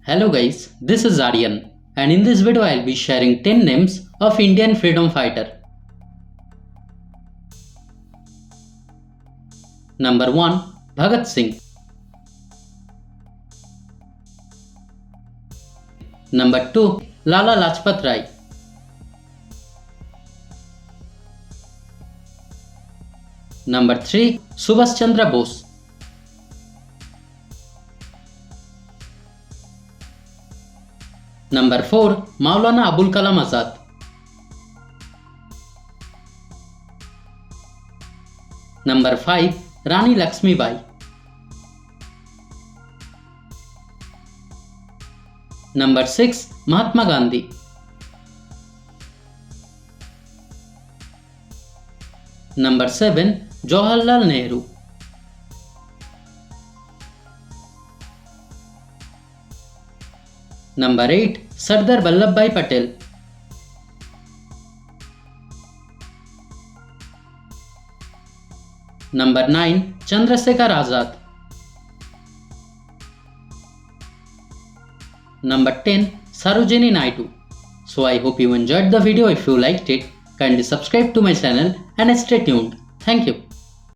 Hello guys, this is Aryan, and in this video I'll be sharing 10 names of Indian freedom fighter. Number 1. Bhagat Singh. Number 2. Lala Lajpat Rai. Number 3. Subhash Chandra Bose. Number 4. Maulana Abul Kalam Azad. Number 5. Rani Lakshmi Bai. Number 6. Mahatma Gandhi. Number 7. Jawaharlal Nehru. Number 8. Sardar Vallabhbhai Patel. Number 9. Chandrasekhar Azad. Number 10. Sarojini Naidu. So I hope you enjoyed the video. If you liked it, kindly subscribe to my channel and stay tuned. Thank you.